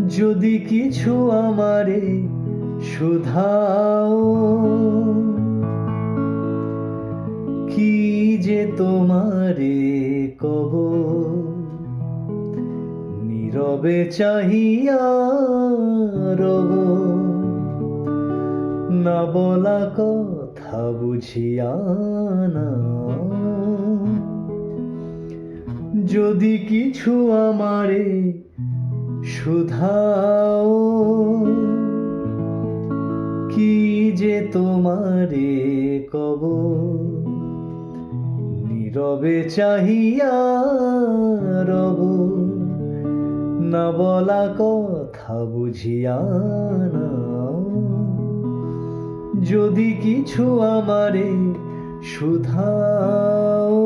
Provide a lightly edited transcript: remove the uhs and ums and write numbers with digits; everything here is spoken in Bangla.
যদি কিছু আমারে শুধাও, কি যে তোমারে কব, নীরবে চাহিয়া রব, না বলা কথা বুঝিয়া নাও। যদি কিছু আমারে শুধাও, কি যে তোমারে কব, নীরবে চাহিয়া রব, না বলা কথা বুঝিয়া নাও। যদি কিছু আমারে শুধাও।